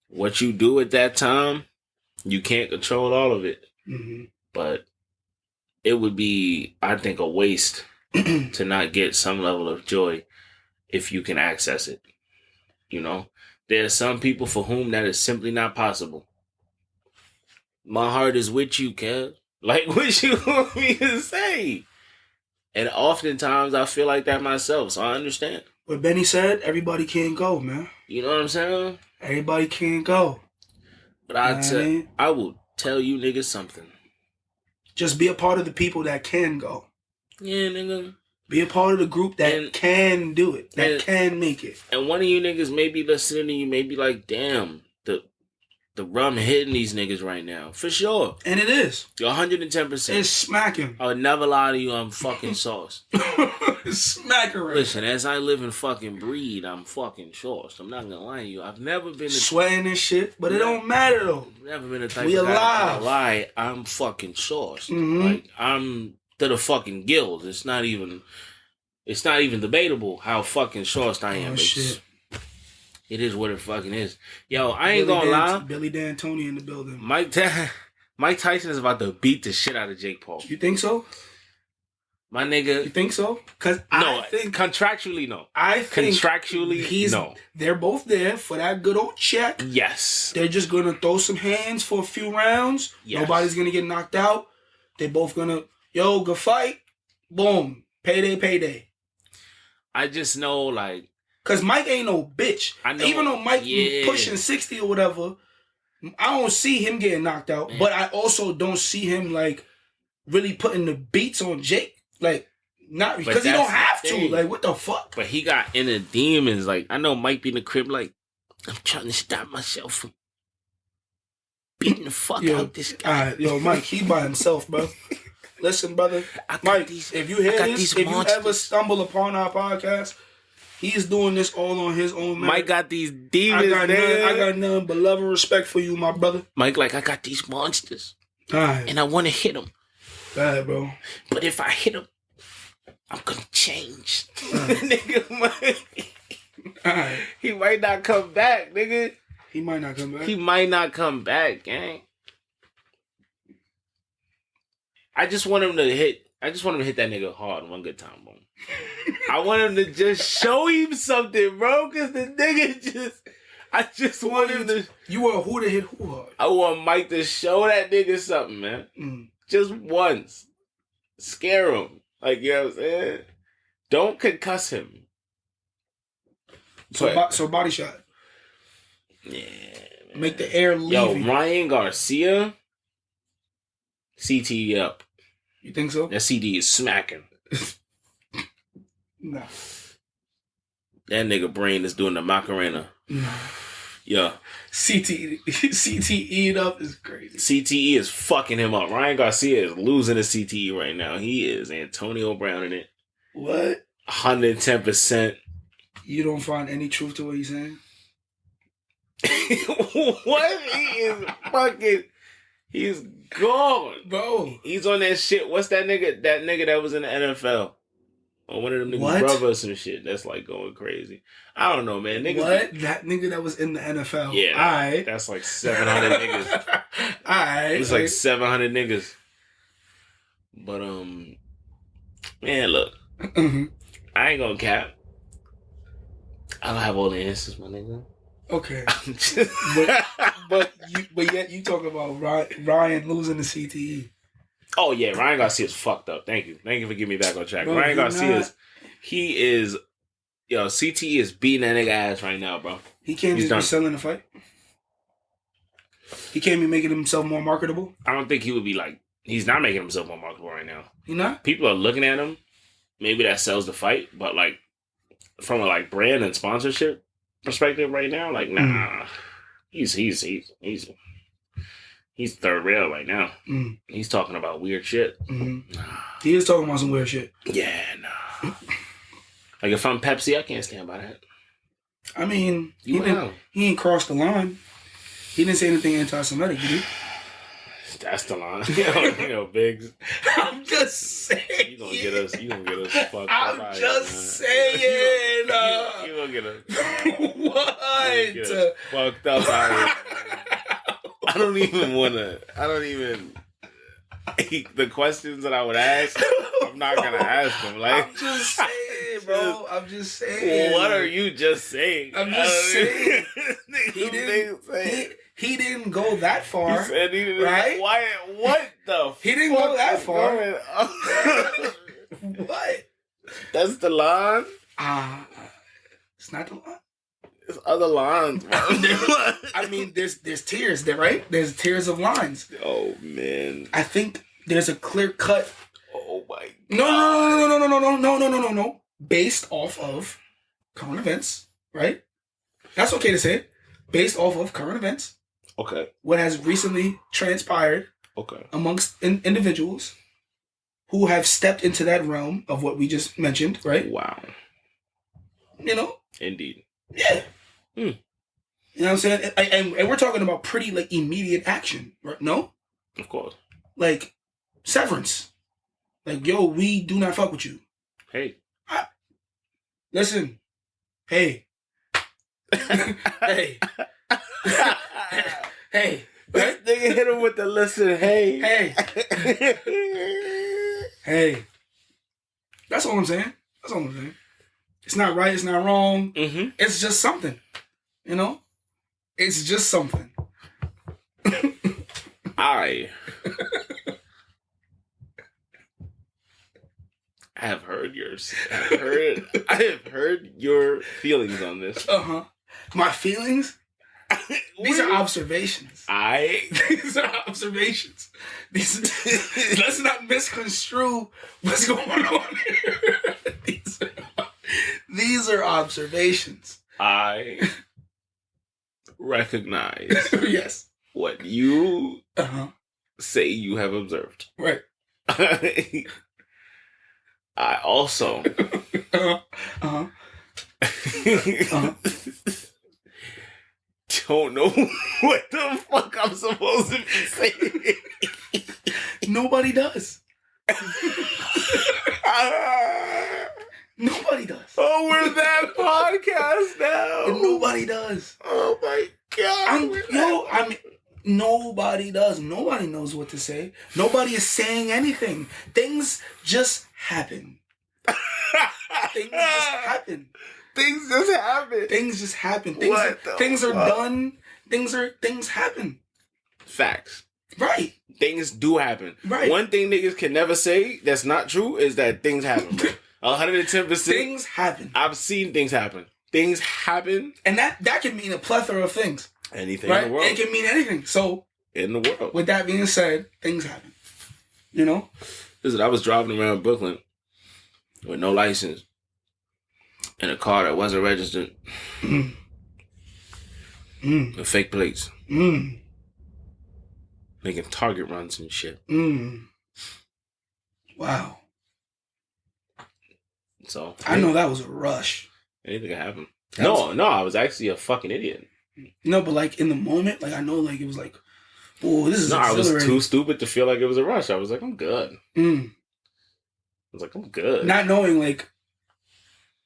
What you do at that time, you can't control all of it. But it would be, I think, a waste to not get some level of joy if you can access it. You know? There are some people for whom that is simply not possible. My heart is with you, Kev. Like, what you want me to say? And oftentimes I feel like that myself, so I understand. What Benny said, everybody can't go, man. You know what I'm saying? Everybody can't go. But I will tell you niggas something. Just be a part of the people that can go. Yeah, nigga. Be a part of the group that can do it, that can make it. And one of you niggas may be listening to you, may be like, damn, the rum hitting these niggas right now. For sure. And it is. You're 110%. It's smacking. I would never lie to you, I'm fucking sauce. It's smacking right. Listen, as I live and fucking breathe, I'm fucking sauce. I'm not gonna lie to you. I've never been sweating and shit, but it don't matter though. Never been a type we of alive. Guy lie. I'm fucking sauce. Like, I'm to the fucking gills. It's not even debatable how fucking sauced I am. Shit. It is what it fucking is. Yo, I ain't gonna lie. Billy D'Antoni in the building. Mike Tyson is about to beat the shit out of Jake Paul. You think so? My nigga. You think so? Because no, I think contractually, no. I think contractually, no. They're both there for that good old check. Yes. They're just gonna throw some hands for a few rounds. Yes. Nobody's gonna get knocked out. They're both gonna, good fight. Boom. Payday. I just know, like, because Mike ain't no bitch. I know. Even though Mike pushing 60 or whatever, I don't see him getting knocked out. Man. But I also don't see him, like, really putting the beats on Jake. Like, not because he don't have to. Like, what the fuck? But he got inner demons. Like, I know Mike be in the crib, like, I'm trying to stop myself from beating the fuck out this guy. Mike, he by himself, bro. Listen, brother. Mike, if you hear this, if you ever stumble upon our podcast, he's doing this all on his own, man. Mike got these demons, I got none but love and respect for you, my brother. Mike, like, I got these monsters. Right. And I want to hit them. Right, bro. But if I hit them, I'm going to change. Nigga, Mike. Right. He might not come back, nigga. He might not come back. He might not come back, gang. I just want him to hit that nigga hard one good time, bro. I want him to just show him something, bro, because the nigga I just want him to... You want who to hit who hard? I want Mike to show that nigga something, man. Just once. Scare him. Like, you know what I'm saying? Don't concuss him. So body shot. Yeah. Man. Make the air leave. Yo, Ryan Garcia, CT up. You think so? That CD is smacking. Nah. That nigga brain is doing the Macarena. Nah. Yeah. CTE up is crazy. CTE is fucking him up. Ryan Garcia is losing his CTE right now. He is Antonio Brown in it. What? 110%. You don't find any truth to what he's saying? What? He is fucking... He's gone. Bro. He's on that shit. What's that nigga? That nigga that was in the NFL. Or one of them niggas' What? brothers and shit. That's like going crazy. I don't know, man. Niggas What? That nigga that was in the NFL. Yeah. Alright. That's like 700 niggas. Alright. It's like 700 niggas. But, man, look. Mm-hmm. I ain't gonna cap. I don't have all the answers, my nigga. Okay. I'm just... but yet you talk about Ryan losing the CTE. Oh, yeah. Ryan Garcia's fucked up. Thank you. Thank you for getting me back on track. Bro, Ryan Garcia's... He is... Yo, CTE is beating that nigga ass right now, bro. He can't He's just be done. selling the fight. He can't be making himself more marketable. I don't think he would be like... He's not making himself more marketable right now. You not? People are looking at him. Maybe that sells the fight, but like from a like brand and sponsorship perspective right now, like nah. He's third rail right now. He's talking about weird shit. Mm-hmm. Nah. He is talking about some weird shit. Yeah, nah. Like if I'm Pepsi, I can't stand by that. I mean, You know. he ain't crossed the line. He didn't say anything anti-Semitic, did he? That's the line. you know, Biggs. I'm just saying. You gonna get us fucked up. I'm just saying. You gonna get us What? get us fucked up out here. I don't even. The questions that I would ask, I'm not gonna ask them. Like, I'm just saying, bro. I'm just saying. What are you just saying? I'm just saying. He didn't go that far. He said he didn't. Right? Why? What the? He didn't go that far. What? What? That's the line. It's not the line. There's other lines, bro. I mean, there's tiers there, right? There's tiers of lines. Oh man. I think there's a clear cut. Oh my God. No. Based off of current events, right? That's okay to say. Based off of current events. Okay. What has recently transpired. Okay. Amongst individuals who have stepped into that realm of what we just mentioned, right? Wow. You know? Indeed. Yeah. You know what I'm saying? And we're talking about pretty like immediate action, right? No? Of course. Like severance. Like, yo, we do not fuck with you. Hey. Listen. Hey. Hey. Hey. This nigga hit him with the listen, hey. Hey. Hey. That's all I'm saying. It's not right, it's not wrong. Mm-hmm. It's just something. You know? It's just something. I have heard yours. I have heard your feelings on this. Uh-huh. My feelings? These are observations. These are observations. Let's not misconstrue what's going on here. These are observations. I recognize yes. what you say you have observed. Right. I also don't know what the fuck I'm supposed to be saying. Nobody does. Nobody does. Oh, we're that podcast now. Nobody does. Oh my god. Nobody does. Nobody knows what to say. Nobody is saying anything. Things just happen. Things just happen. Things just happen. Things just happen. Things are done. Things happen. Facts. Right. Things do happen. Right. One thing niggas can never say that's not true is that things happen. 110%. Things happen. I've seen things happen. Things happen. And that can mean a plethora of things. Anything right? in the world. It can mean anything. So, in the world. With that being said, things happen. You know? Listen, I was driving around Brooklyn with no license in a car that wasn't registered. With fake plates. Mm. Making target runs and shit. Wow. So I know that was a rush. Anything could happen. No, I was actually a fucking idiot. No, but like in the moment, like I know, like it was like, oh, this is. No, I was too stupid to feel like it was a rush. I was like, I'm good. I was like, I'm good. Not knowing like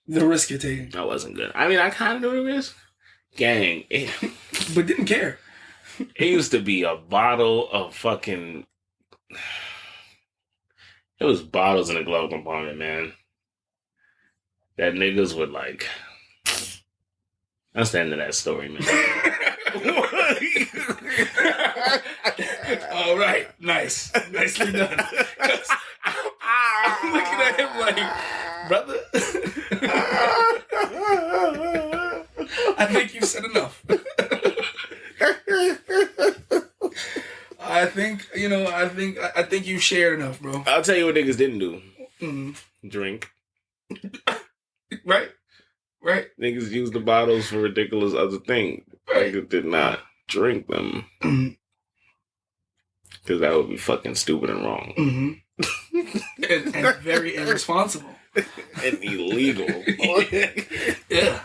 the risk you're taking. I wasn't good. I mean, I kind of knew the risk. Gang, but didn't care. It used to be a bottle of fucking. It was bottles in the glove compartment, man. That niggas would like. That's the end of that story, man. All right, nice, nicely done. I'm looking at him like, brother. I think you've said enough. I think you shared enough, bro. I'll tell you what niggas didn't do. Drink. Right. Niggas used the bottles for ridiculous other things. Right. Niggas did not drink them. Because that would be fucking stupid and wrong. And very irresponsible. And illegal. Yeah.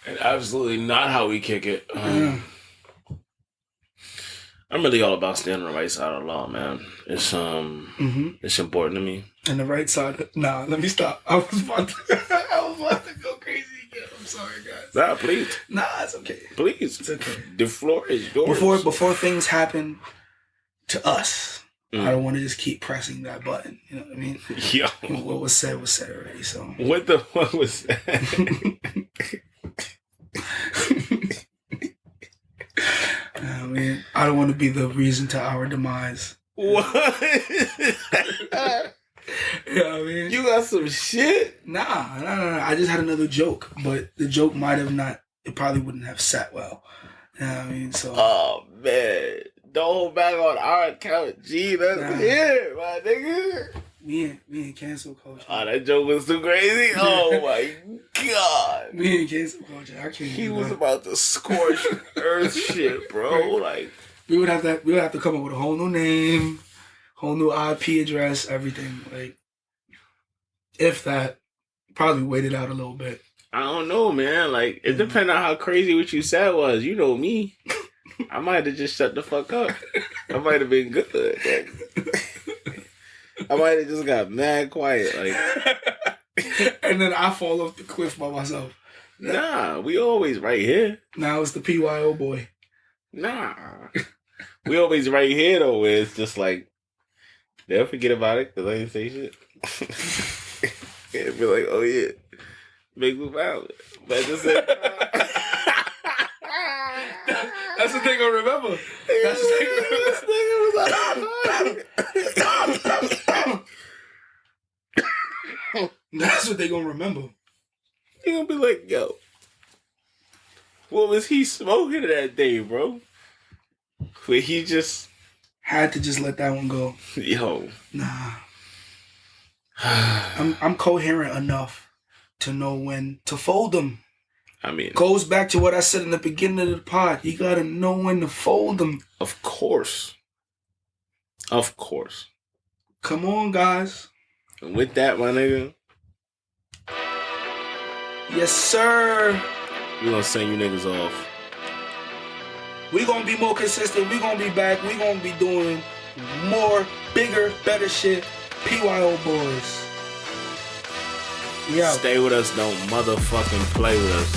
And absolutely not how we kick it. I'm really all about standing on the right side of the law, man. It's it's important to me. And the right side. Nah, let me stop. I was about to go crazy again. I'm sorry, guys. Nah, please. Nah, it's okay. Please. It's okay. The floor is yours. Before things happen to us, I don't want to just keep pressing that button. You know what I mean? Yo. What was said already. So what the fuck was that? I mean, I don't want to be the reason to our demise. What? You know what I mean? You got some shit? Nah. I just had another joke, but the joke might have not. It probably wouldn't have sat well. You know what I mean? So. Oh man, don't hold back on our account, G. That's here, my nigga. Me and cancel culture. Oh, that joke was too crazy. Oh my god. Me and cancel culture. I can't. He was about to scorch earth shit, bro. Like we would have to come up with a whole new name, whole new IP address, everything. Like if that, probably wait it out a little bit. I don't know, man. Like it depends on how crazy what you said was. You know me. I might have just shut the fuck up. I might have been good. I might have just got mad quiet, like. And then I fall off the cliff by myself. Nah, we always right here. Now it's the PYO boy. Nah, we always right here though. Where it's just like they'll forget about it because I didn't say shit. And be like, oh yeah, big move out. But just say, that's the thing I remember. That's the thing That's what they gonna remember. They gonna be like, yo, what was he smoking that day, bro? Where he just had to just let that one go. Yo, nah. I'm coherent enough to know when to fold them. I mean, goes back to what I said in the beginning of the pod. You gotta know when to fold them. Of course. Come on, guys. And with that, my nigga. Yes, sir. We gonna send you niggas off. We gonna be more consistent. We gonna be back. We gonna be doing more, bigger, better shit. PYO Boys. Yeah. Stay with us. Don't motherfucking play with us.